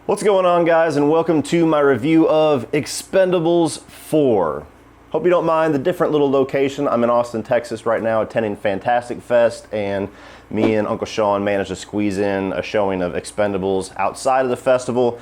What's going on, guys, and welcome to my review of Expendables 4. Hope you don't mind the different little location. I'm in Austin, Texas right now attending Fantastic Fest, and me and Uncle Sean managed to squeeze in a showing of Expendables outside of the festival.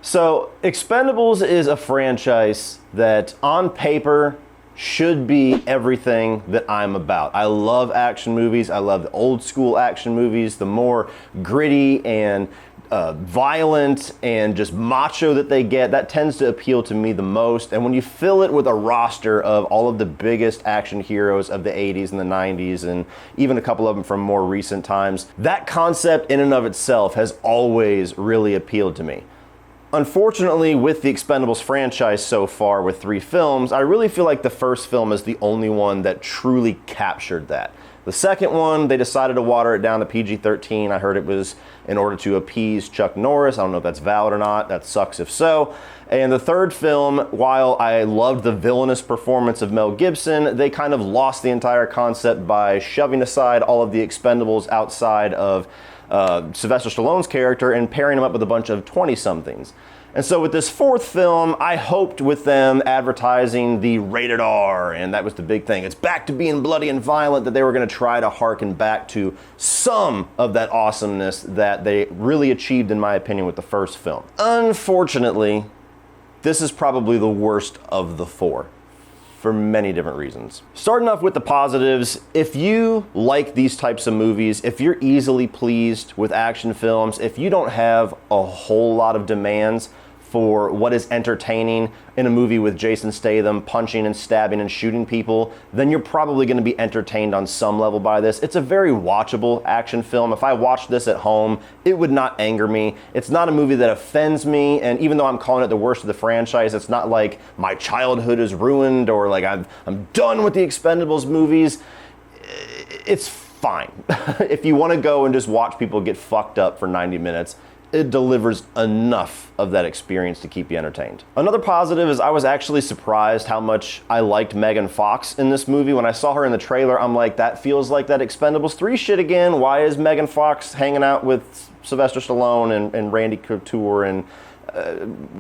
So Expendables is a franchise that on paper should be everything that I'm about. I love action movies. I love the old school action movies, the more gritty and violent and just macho that they get. That tends to appeal to me the most. And when you fill it with a roster of all of the biggest action heroes of the 80s and the 90s, and even a couple of them from more recent times, that concept in and of itself has always really appealed to me. Unfortunately, with the Expendables franchise so far with 3 films, I really feel like the first film is the only one that truly captured that. The second one, they decided to water it down to PG-13. I heard it was in order to appease Chuck Norris. I don't know if that's valid or not. That sucks if so. And the third film, while I loved the villainous performance of Mel Gibson, they kind of lost the entire concept by shoving aside all of the Expendables outside of Sylvester Stallone's character and pairing him up with a bunch of 20-somethings. And so with this fourth film, I hoped with them advertising the rated R, and that was the big thing. It's back to being bloody and violent, that they were going to try to harken back to some of that awesomeness that they really achieved, in my opinion, with the first film. Unfortunately, this is probably the worst of the 4. For many different reasons. Starting off with the positives, if you like these types of movies, if you're easily pleased with action films, if you don't have a whole lot of demands for what is entertaining in a movie with Jason Statham punching and stabbing and shooting people, then you're probably going to be entertained on some level by this. It's a very watchable action film. If I watched this at home, it would not anger me. It's not a movie that offends me, and even though I'm calling it the worst of the franchise, it's not like my childhood is ruined or like I'm done with the Expendables movies. It's fine. If you want to go and just watch people get fucked up for 90 minutes, it delivers enough of that experience to keep you entertained. Another positive is I was actually surprised how much I liked Megan Fox in this movie. When I saw her in the trailer, I'm like, that feels like that Expendables 3 shit again. Why is Megan Fox hanging out with Sylvester Stallone and Randy Couture, and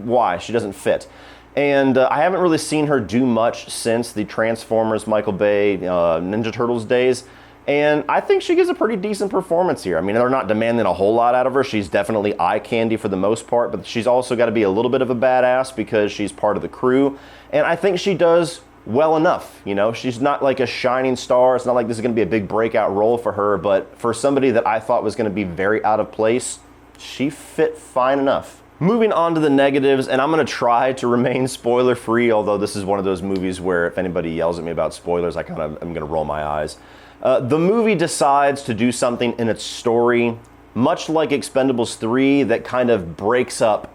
why? She doesn't fit. And I haven't really seen her do much since the Transformers, Michael Bay, Ninja Turtles days. And I think she gives a pretty decent performance here. I mean, they're not demanding a whole lot out of her. She's definitely eye candy for the most part, but she's also got to be a little bit of a badass because she's part of the crew. And I think she does well enough. You know, she's not like a shining star. It's not like this is going to be a big breakout role for her, but for somebody that I thought was going to be very out of place, she fit fine enough. Moving on to the negatives, and I'm going to try to remain spoiler-free, although this is one of those movies where if anybody yells at me about spoilers, I'm going to roll my eyes. The movie decides to do something in its story, much like Expendables 3, that kind of breaks up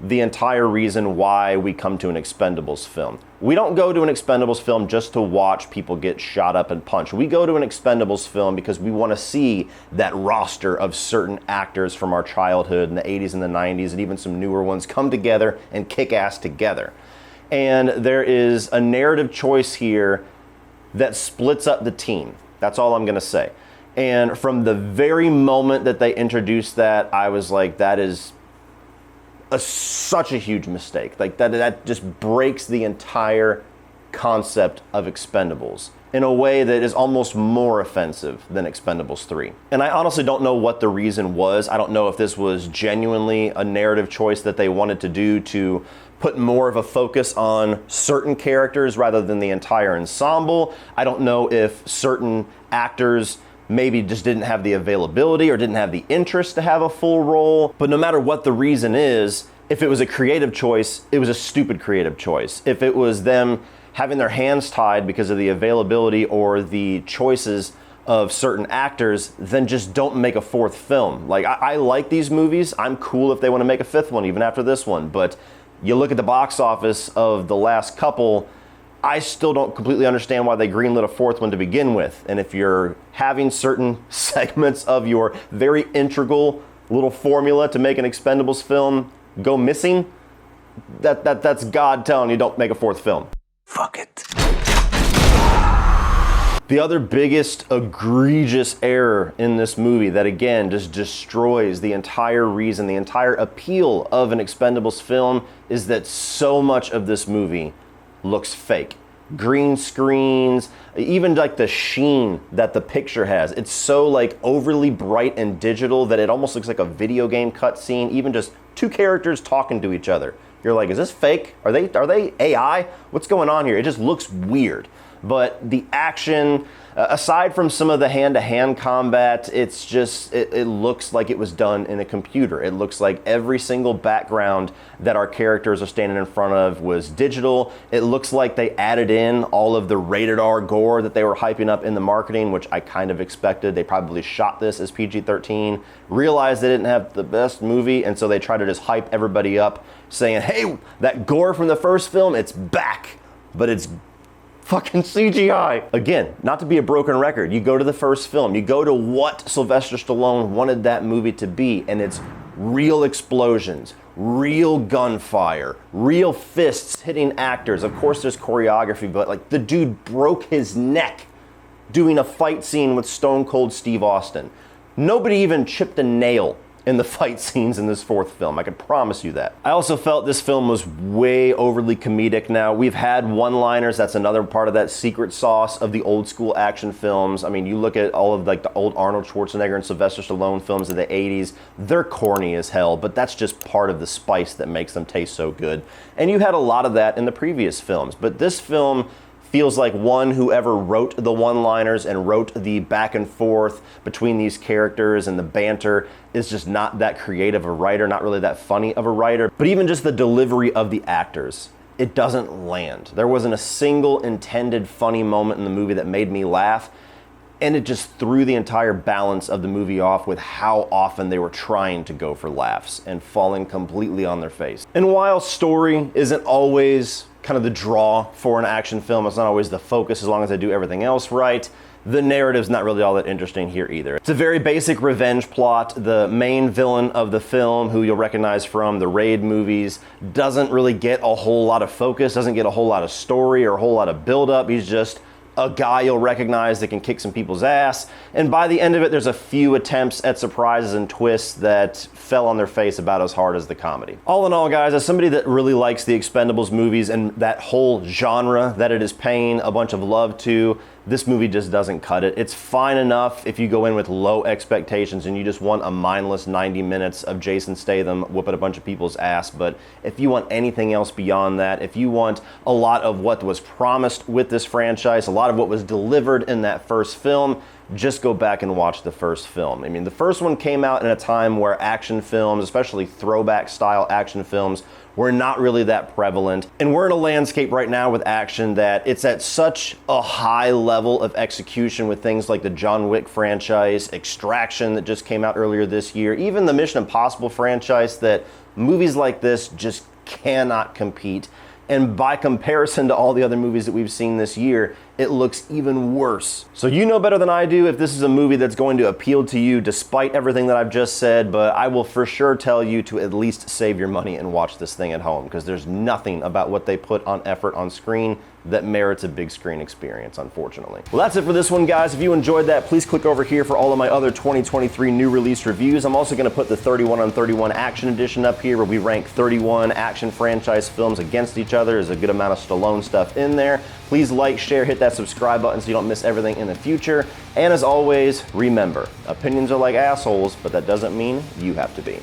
the entire reason why we come to an Expendables film. We don't go to an Expendables film just to watch people get shot up and punched. We go to an Expendables film because we want to see that roster of certain actors from our childhood in the 80s and the 90s, and even some newer ones, come together and kick ass together. And there is a narrative choice here that splits up the team. That's all I'm going to say. And from the very moment that they introduced that, I was like, that is such a huge mistake. Like that just breaks the entire concept of Expendables in a way that is almost more offensive than Expendables 3. And I honestly don't know what the reason was. I don't know if this was genuinely a narrative choice that they wanted to do to put more of a focus on certain characters rather than the entire ensemble. I don't know if certain actors maybe just didn't have the availability or didn't have the interest to have a full role. But no matter what the reason is, if it was a creative choice, it was a stupid creative choice. If it was them having their hands tied because of the availability or the choices of certain actors, then just don't make a 4th film. Like, I like these movies. I'm cool if they want to make a 5th one, even after this one. But you look at the box office of the last couple, I still don't completely understand why they greenlit a 4th one to begin with. And if you're having certain segments of your very integral little formula to make an Expendables film go missing, that's God telling you don't make a 4th film. Fuck it. The other biggest egregious error in this movie that again just destroys the entire reason, the entire appeal of an Expendables film is that so much of this movie looks fake. Green screens, even like the sheen that the picture has. It's so like overly bright and digital that it almost looks like a video game cutscene, even just two characters talking to each other. You're like, is this fake? Are they AI? What's going on here? It just looks weird. But the action, aside from some of the hand-to-hand combat, it's just, it looks like it was done in a computer. It looks like every single background that our characters are standing in front of was digital. It looks like they added in all of the rated R gore that they were hyping up in the marketing, which I kind of expected. They probably shot this as PG-13, realized they didn't have the best movie, and so they tried to just hype everybody up, saying, hey, that gore from the first film, it's back, but it's fucking CGI. Again, not to be a broken record, you go to the first film, you go to what Sylvester Stallone wanted that movie to be, and it's real explosions, real gunfire, real fists hitting actors. Of course there's choreography, but like the dude broke his neck doing a fight scene with Stone Cold Steve Austin. Nobody even chipped a nail in the fight scenes in this fourth film. I can promise you that. I also felt this film was way overly comedic now. We've had one-liners. That's another part of that secret sauce of the old school action films. I mean, you look at all of like the old Arnold Schwarzenegger and Sylvester Stallone films of the 80s, they're corny as hell, but that's just part of the spice that makes them taste so good. And you had a lot of that in the previous films, but this film feels like whoever wrote the one-liners and wrote the back and forth between these characters and the banter is just not that creative a writer, not really that funny of a writer. But even just the delivery of the actors, it doesn't land. There wasn't a single intended funny moment in the movie that made me laugh, and it just threw the entire balance of the movie off with how often they were trying to go for laughs and falling completely on their face. And while story isn't always kind of the draw for an action film, it's not always the focus as long as they do everything else right, the narrative's not really all that interesting here either. It's a very basic revenge plot. The main villain of the film, who you'll recognize from the Raid movies, doesn't really get a whole lot of focus, doesn't get a whole lot of story or a whole lot of build-up. He's just a guy you'll recognize that can kick some people's ass, and by the end of it there's a few attempts at surprises and twists that fell on their face about as hard as the comedy. All in all, guys, as somebody that really likes the Expendables movies and that whole genre that it is paying a bunch of love to, this movie just doesn't cut it. It's fine enough if you go in with low expectations and you just want a mindless 90 minutes of Jason Statham whooping a bunch of people's ass, but if you want anything else beyond that, if you want a lot of what was promised with this franchise, a lot of what was delivered in that first film, just go back and watch the first film. I mean, the first one came out in a time where action films, especially throwback style action films, were not really that prevalent. And we're in a landscape right now with action that it's at such a high level of execution with things like the John Wick franchise, Extraction that just came out earlier this year, even the Mission Impossible franchise, that movies like this just cannot compete. And by comparison to all the other movies that we've seen this year, it looks even worse. So you know better than I do if this is a movie that's going to appeal to you despite everything that I've just said, but I will for sure tell you to at least save your money and watch this thing at home, because there's nothing about what they put on effort on screen that merits a big screen experience, unfortunately. Well, that's it for this one, guys. If you enjoyed that, please click over here for all of my other 2023 new release reviews. I'm also gonna put the 31 on 31 Action Edition up here, where we rank 31 action franchise films against each other. There's a good amount of Stallone stuff in there. Please like, share, hit that subscribe button so you don't miss everything in the future. And as always, remember, opinions are like assholes, but that doesn't mean you have to be.